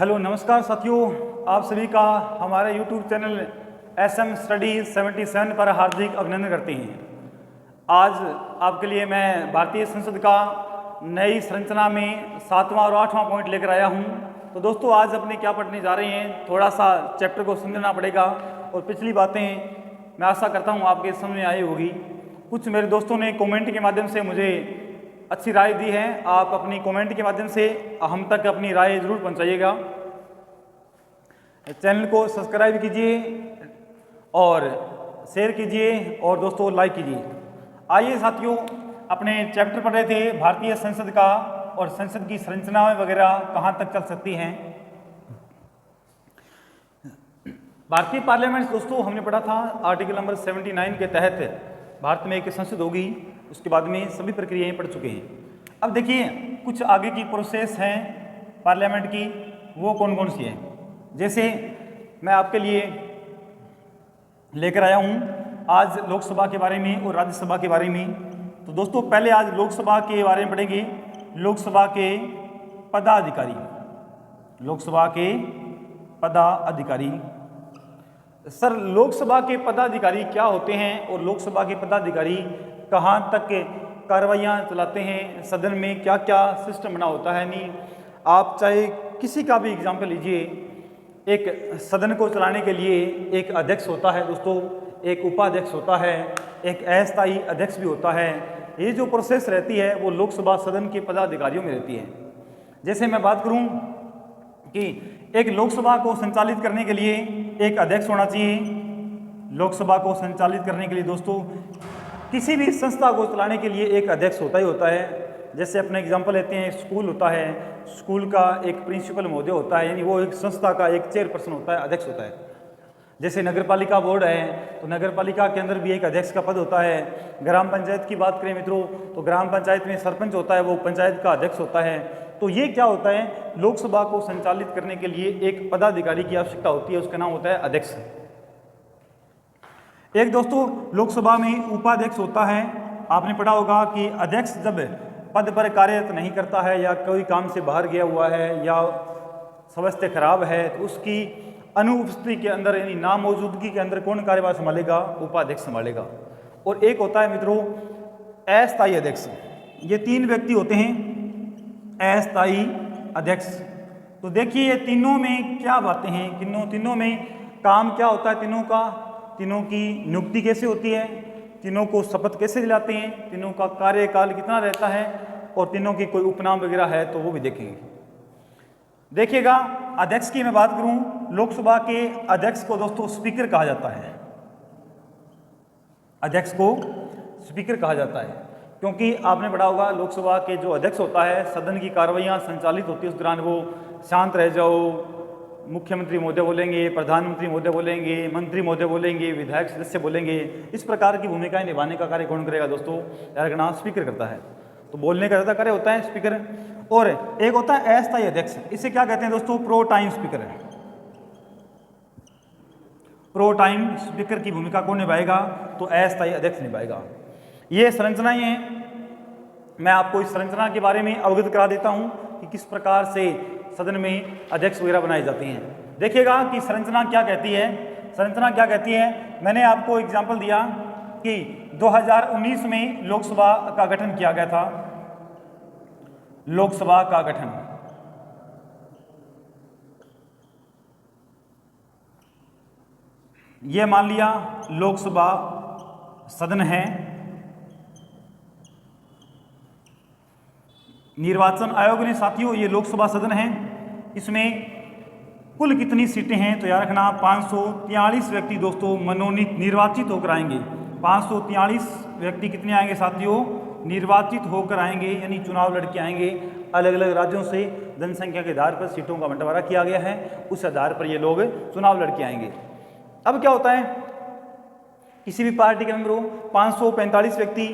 Hello नमस्कार साथियों, आप सभी का हमारे YouTube चैनल SM स्टडी 77 पर हार्दिक अभिनंदन करते हैं। आज आपके लिए मैं भारतीय संसद का नई संरचना में 7वां और 8वां पॉइंट लेकर आया हूं। तो दोस्तों आज अपने क्या पढ़ने जा रहे हैं, थोड़ा सा चैप्टर को समझना पड़ेगा और पिछली बातें मैं आशा करता हूं आपके समझ में आई होगी। कुछ मेरे दोस्तों ने कमेंट के माध्यम से मुझे अच्छी राय दी है। आप अपनी कमेंट के माध्यम से हम तक अपनी राय जरूर पहुंचाइएगा। चैनल को सब्सक्राइब कीजिए और शेयर कीजिए और दोस्तों लाइक कीजिए। आइए साथियों, अपने चैप्टर पढ़ रहे थे भारतीय संसद का और संसद की संरचना वगैरह कहाँ तक चल सकती हैं। भारतीय पार्लियामेंट दोस्तों हमने पढ़ा था आर्टिकल नंबर 79 के तहत भारत में एक संसद होगी। उसके बाद में सभी प्रक्रियाएं पढ़ चुके हैं। अब देखिए कुछ आगे की प्रोसेस हैं पार्लियामेंट की, वो कौन कौन सी हैं। जैसे मैं आपके लिए लेकर आया हूं आज लोकसभा के बारे में और राज्यसभा के बारे में। तो दोस्तों पहले आज लोकसभा के बारे में पढ़ेंगे। लोकसभा के पदाधिकारी, लोकसभा के पदाधिकारी। सर लोकसभा के पदाधिकारी क्या होते हैं और लोकसभा के पदाधिकारी कहाँ तक कार्रवाइयाँ चलाते हैं, सदन में क्या क्या सिस्टम बना होता है। नहीं, आप चाहे किसी का भी एग्जाम्पल लीजिए, एक सदन को चलाने के लिए एक अध्यक्ष होता है दोस्तों, एक उपाध्यक्ष होता है, एक अस्थायी अध्यक्ष भी होता है। ये जो प्रोसेस रहती है वो लोकसभा सदन के पदाधिकारियों में रहती है। जैसे मैं बात करूं कि एक लोकसभा को संचालित करने के लिए एक अध्यक्ष होना चाहिए। लोकसभा को संचालित करने के लिए दोस्तों किसी भी संस्था को चलाने के लिए एक अध्यक्ष होता ही होता है। जैसे अपने एग्जाम्पल लेते हैं, स्कूल होता है, स्कूल का एक प्रिंसिपल महोदय होता है, यानी वो एक संस्था का एक चेयरपर्सन होता है, अध्यक्ष होता है। जैसे नगरपालिका बोर्ड है तो नगरपालिका के अंदर भी एक अध्यक्ष का पद होता है। ग्राम पंचायत की बात करें मित्रों तो ग्राम पंचायत में सरपंच होता है, वो पंचायत का अध्यक्ष होता है। तो ये क्या होता है, लोकसभा को संचालित करने के लिए एक पदाधिकारी की आवश्यकता होती है, उसका नाम होता है अध्यक्ष। एक दोस्तों लोकसभा में उपाध्यक्ष होता है। आपने पढ़ा होगा कि अध्यक्ष जब पद पर कार्यरत नहीं करता है या कोई काम से बाहर गया हुआ है या स्वास्थ्य खराब है तो उसकी अनुपस्थिति के अंदर यानी नामौजूदगी के अंदर कौन कार्यभार संभालेगा, उपाध्यक्ष संभालेगा। और एक होता है मित्रों अस्थायी अध्यक्ष। ये तीन व्यक्ति होते हैं अस्थायी अध्यक्ष। तो देखिए ये तीनों में क्या बातें हैं, तीनों में काम क्या होता है, तीनों की नियुक्ति कैसे होती है, तीनों को शपथ कैसे दिलाते हैं, तीनों का कार्यकाल कितना रहता है और तीनों की कोई उपनाम वगैरह है तो वो भी देखेंगे। देखिएगा अध्यक्ष की मैं बात करूं, लोकसभा के अध्यक्ष को दोस्तों स्पीकर कहा जाता है। अध्यक्ष को स्पीकर कहा जाता है क्योंकि आपने पढ़ा होगा लोकसभा के जो अध्यक्ष होता है, सदन की कार्रवाइयां संचालित होती है उस दौरान वो शांत रह जाओ, मुख्यमंत्री महोदय बोलेंगे, प्रधानमंत्री महोदय बोलेंगे, मंत्री महोदय बोलेंगे, विधायक सदस्य बोलेंगे। इस प्रकार की भूमिकाएं निभाने का कार्य कौन करेगा दोस्तों, यार नाम स्पीकर करता है। तो बोलने का ज़्यादा कार्य होता है स्पीकर। और एक होता है अस्थायी अध्यक्ष, इसे क्या कहते हैं दोस्तों, प्रो टाइम स्पीकर है। प्रो टाइम स्पीकर की भूमिका कौन निभाएगा, तो अस्थायी अध्यक्ष निभाएगा। ये संरचनाएं हैं, मैं आपको इस संरचना के बारे में अवगत करा देता हूं कि किस प्रकार से सदन में अध्यक्ष वगैरह बनाए जाते हैं। देखिएगा कि संरचना क्या कहती है। संरचना क्या कहती है, मैंने आपको एग्जाम्पल दिया कि 2019 में लोकसभा का गठन किया गया था। लोकसभा का गठन, यह मान लिया लोकसभा सदन है। निर्वाचन आयोग ने साथियों ये लोकसभा सदन है, इसमें कुल कितनी सीटें हैं, तो याद रखना 543 व्यक्ति दोस्तों मनोनीत निर्वाचित होकर आएंगे। 543 व्यक्ति कितने आएंगे साथियों, निर्वाचित होकर आएंगे, यानी चुनाव लड़के आएंगे। अलग अलग राज्यों से जनसंख्या के आधार पर सीटों का बंटवारा किया गया है, उस आधार पर ये लोग चुनाव लड़के आएंगे। अब क्या होता है, किसी भी पार्टी के मेंबर हो 545 व्यक्ति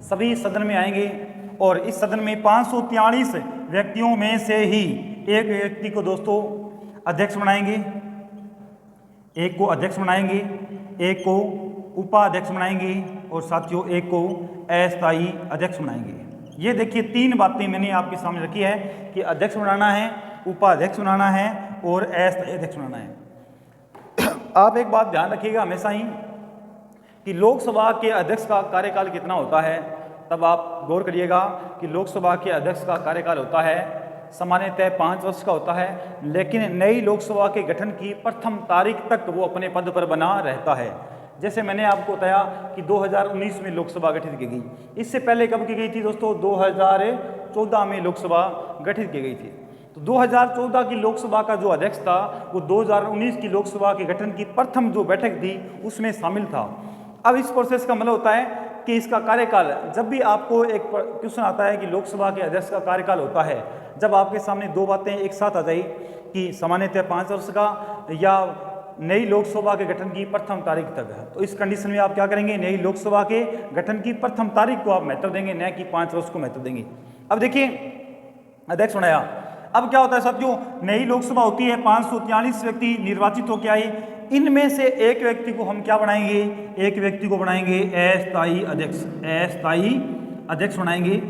सभी सदन में आएंगे और इस सदन में 543 व्यक्तियों में से ही एक व्यक्ति को दोस्तों अध्यक्ष बनाएंगे, एक को अध्यक्ष बनाएंगे, एक को उपाध्यक्ष बनाएंगे और साथियों एक को अस्थायी अध्यक्ष बनाएंगे। ये देखिए तीन बातें मैंने आपके सामने रखी है कि अध्यक्ष बनाना है, उपाध्यक्ष बनाना है और अस्थायी अध्यक्ष बनाना है। आप एक बात ध्यान रखिएगा हमेशा ही कि लोकसभा के अध्यक्ष का कार्यकाल कितना होता है, तब आप गौर करिएगा कि लोकसभा के अध्यक्ष का कार्यकाल होता है सामान्यतः 5 वर्ष का होता है, लेकिन नई लोकसभा के गठन की प्रथम तारीख तक वो अपने पद पर बना रहता है। जैसे मैंने आपको बताया कि 2019 में लोकसभा गठित की गई, इससे पहले कब की गई थी दोस्तों? 2014 में लोकसभा गठित की गई थी। तो 2014 की लोकसभा का जो अध्यक्ष था वो 2019 की लोकसभा के गठन की प्रथम जो बैठक थी उसमें शामिल था। अब इस प्रोसेस का मतलब होता है कि इसका कार्यकाल, जब भी आपको एक क्वेश्चन आता है कि लोकसभा के अध्यक्ष का कार्यकाल होता है, जब आपके सामने दो बातें एक साथ आ जाए कि सामान्यतः 5 वर्ष का या नई लोकसभा के गठन की प्रथम तारीख तक है, तो इस कंडीशन में आप क्या करेंगे? नई लोकसभा के गठन की प्रथम तारीख को आप महत्व देंगे, न कि 5 वर्ष को महत्व देंगे। अब देखिए अध्यक्ष बनाया, अब क्या होता है साथियों, नई लोकसभा होती है, 543 व्यक्ति निर्वाचित होकर आए, इनमें से एक व्यक्ति को हम क्या बनाएंगे? एक व्यक्ति को बनाएंगे अस्थायी अध्यक्ष, अस्थायी अध्यक्ष बनाएंगे।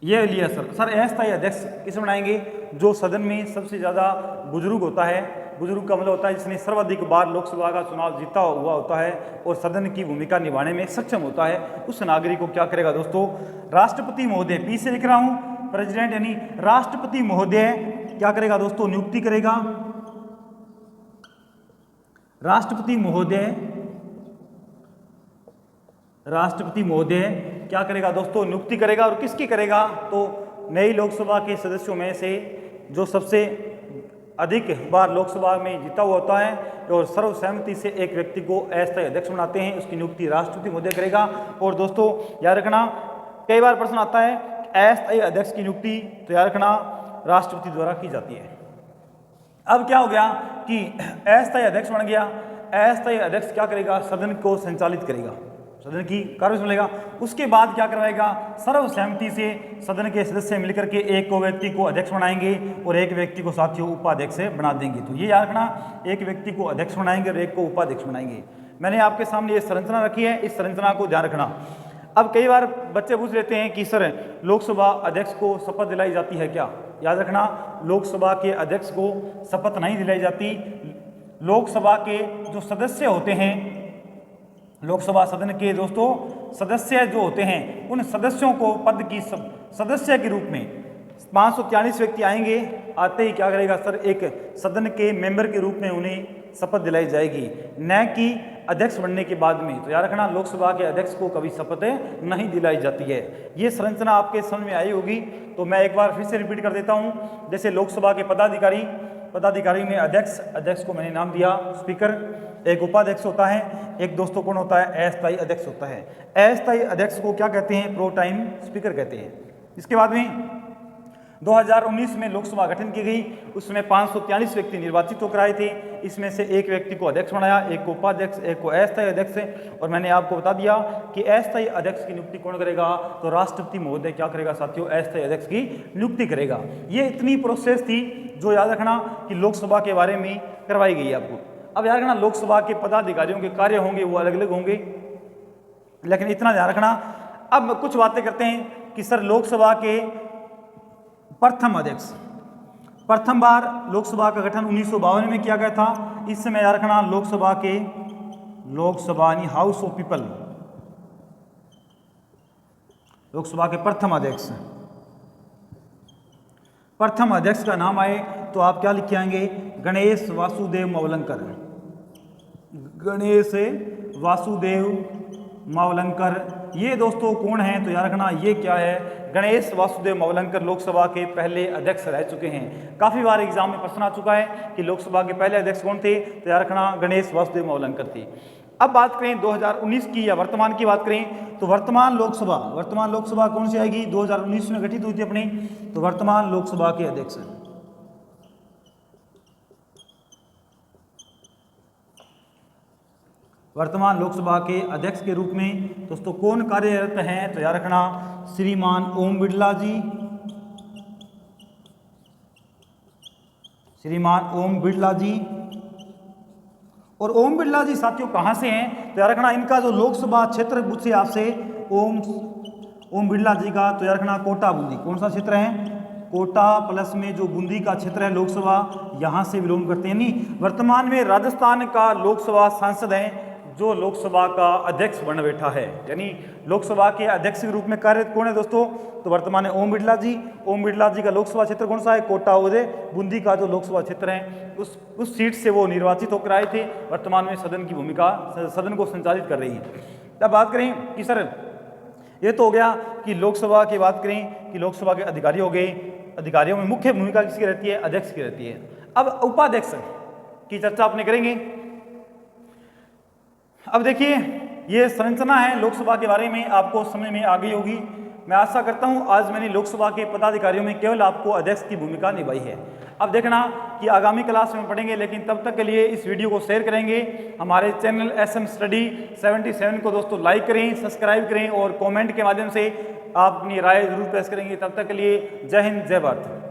ये लिया सर अस्थायी अध्यक्ष किसे बनाएंगे? जो सदन में सबसे ज़्यादा बुजुर्ग होता है, बुजुर्ग का मतलब होता है जिसने सर्वाधिक बार लोकसभा का चुनाव जीता हुआ होता है और सदन की भूमिका निभाने में सक्षम होता है, उस नागरिक को क्या करेगा दोस्तों? राष्ट्रपति महोदय, पी से लिख रहा हूँ, प्रेसिडेंट यानी राष्ट्रपति महोदय क्या करेगा दोस्तों? नियुक्ति करेगा। राष्ट्रपति महोदय क्या करेगा दोस्तों? नियुक्ति करेगा। और किसकी करेगा? तो नई लोकसभा के सदस्यों में से जो सबसे अधिक बार लोकसभा में जीता हुआ होता है और सर्वसहमति से एक व्यक्ति को अस्थायी अध्यक्ष बनाते हैं, उसकी नियुक्ति राष्ट्रपति महोदय करेगा। और दोस्तों याद रखना, कई बार प्रश्न आता है अस्थायी अध्यक्ष की नियुक्ति, तो याद रखना राष्ट्रपति द्वारा की जाती है। अब क्या हो गया कि अस्थायी अध्यक्ष बन गया। अस्थायी अध्यक्ष क्या करेगा? सदन को संचालित करेगा, सदन की कार्य संभालेगा। उसके बाद क्या करवाएगा? सर्वसहमति से सदन के सदस्य मिलकर के एक को व्यक्ति को अध्यक्ष बनाएंगे और एक व्यक्ति को साथियों उपाध्यक्ष बना देंगे। तो ये याद रखना, एक व्यक्ति को अध्यक्ष बनाएंगे और एक को उपाध्यक्ष बनाएंगे। मैंने आपके सामने ये संरचना रखी है, इस संरचना को ध्यान रखना। अब कई बार बच्चे पूछ लेते हैं कि सर लोकसभा अध्यक्ष को शपथ दिलाई जाती है क्या? याद रखना, लोकसभा के अध्यक्ष को शपथ नहीं दिलाई जाती। लोकसभा के जो सदस्य होते हैं, लोकसभा सदन के दोस्तों सदस्य जो होते हैं, उन सदस्यों को पद की सदस्य के रूप में 543 व्यक्ति आएंगे। आते ही क्या करेगा सर? एक सदन के मेंबर के रूप में उन्हें शपथ दिलाई जाएगी, न कि अध्यक्ष बनने के बाद में। तो याद रखना, लोकसभा के अध्यक्ष को कभी शपथ नहीं दिलाई जाती है। ये संरचना आपके समझ में आई होगी, तो मैं एक बार फिर से रिपीट कर देता हूँ। जैसे लोकसभा के पदाधिकारी में अध्यक्ष को मैंने नाम दिया स्पीकर, एक उपाध्यक्ष होता है, एक दोस्तों कौन होता है? अस्थायी अध्यक्ष होता है। अस्थायी अध्यक्ष को क्या कहते हैं? प्रो टाइम स्पीकर कहते हैं। इसके बाद में 2019 में लोकसभा गठन की गई, उसमें 543 व्यक्ति निर्वाचित होकर आए थे। इसमें से एक व्यक्ति को अध्यक्ष बनाया, एक को उपाध्यक्ष, एक को अस्थायी अध्यक्ष। और मैंने आपको बता दिया कि अस्थायी अध्यक्ष की नियुक्ति कौन करेगा? तो राष्ट्रपति महोदय क्या करेगा साथियों? अस्थायी अध्यक्ष की नियुक्ति करेगा। ये इतनी प्रोसेस थी जो याद रखना कि लोकसभा के बारे में करवाई गई आपको। अब याद रखना, लोकसभा के पदाधिकारियों के कार्य होंगे वो अलग अलग होंगे, लेकिन इतना ध्यान रखना। अब कुछ बातें करते हैं कि सर लोकसभा के प्रथम बार लोकसभा का गठन 1952 में किया गया था। इस समय याद रखना, लोकसभा यानी हाउस ऑफ पीपल, लोकसभा के प्रथम अध्यक्ष का नाम आए तो आप क्या लिख के आएंगे? गणेश वासुदेव मावलंकर। गणेश वासुदेव मावलंकर ये दोस्तों कौन हैं? तो याद रखना, ये क्या है? गणेश वासुदेव मावलंकर लोकसभा के पहले अध्यक्ष रह चुके हैं। काफ़ी बार एग्जाम में प्रश्न आ चुका है कि लोकसभा के पहले अध्यक्ष कौन थे? तो याद रखना, गणेश वासुदेव मावलंकर थे। अब बात करें 2019 की या वर्तमान की बात करें तो वर्तमान लोकसभा कौन सी आएगी? 2019 में गठित हुई थी अपनी, तो वर्तमान लोकसभा के अध्यक्ष हैं। वर्तमान लोकसभा के अध्यक्ष के रूप में दोस्तों कौन कार्यरत हैं? तो याद रखना, श्रीमान ओम बिड़ला जी, श्रीमान ओम बिड़ला जी। और ओम बिड़ला जी साथियों कहाँ से हैं? तो याद रखना, इनका जो लोकसभा क्षेत्र पूछे आपसे ओम बिड़ला जी का, तो याद रखना कोटा बूंदी। कौन सा क्षेत्र है? कोटा प्लस में जो बूंदी का क्षेत्र है लोकसभा यहाँ से बिलोंग करते हैं। नहीं, वर्तमान में राजस्थान का लोकसभा सांसद हैं जो लोकसभा का अध्यक्ष बन बैठा है, यानी लोकसभा के अध्यक्ष के रूप में कार्यरत कौन है दोस्तों? तो वर्तमान में ओम बिरला जी। ओम बिरला जी का लोकसभा क्षेत्र कौन सा है? कोटा उदय बूंदी का जो लोकसभा क्षेत्र है उस सीट से वो निर्वाचित होकर आए थे। वर्तमान में सदन की भूमिका, सदन को संचालित कर रही है। अब बात करें कि सर ये तो हो गया कि लोकसभा की बात करें कि लोकसभा के अधिकारी हो गए, अधिकारियों में मुख्य भूमिका किसकी रहती है? अध्यक्ष की रहती है। अब उपाध्यक्ष की चर्चा अपने करेंगे। अब देखिए ये संरचना है लोकसभा के बारे में, आपको समझ में आ गई होगी। मैं आशा करता हूं आज मैंने लोकसभा के पदाधिकारियों में केवल आपको अध्यक्ष की भूमिका निभाई है। अब देखना कि आगामी क्लास में पढ़ेंगे, लेकिन तब तक के लिए इस वीडियो को शेयर करेंगे। हमारे चैनल SM स्टडी 77 को दोस्तों लाइक करें, सब्सक्राइब करें और कमेंट के माध्यम से आप अपनी राय जरूर पेश करेंगे। तब तक के लिए जय हिंद, जय भारत।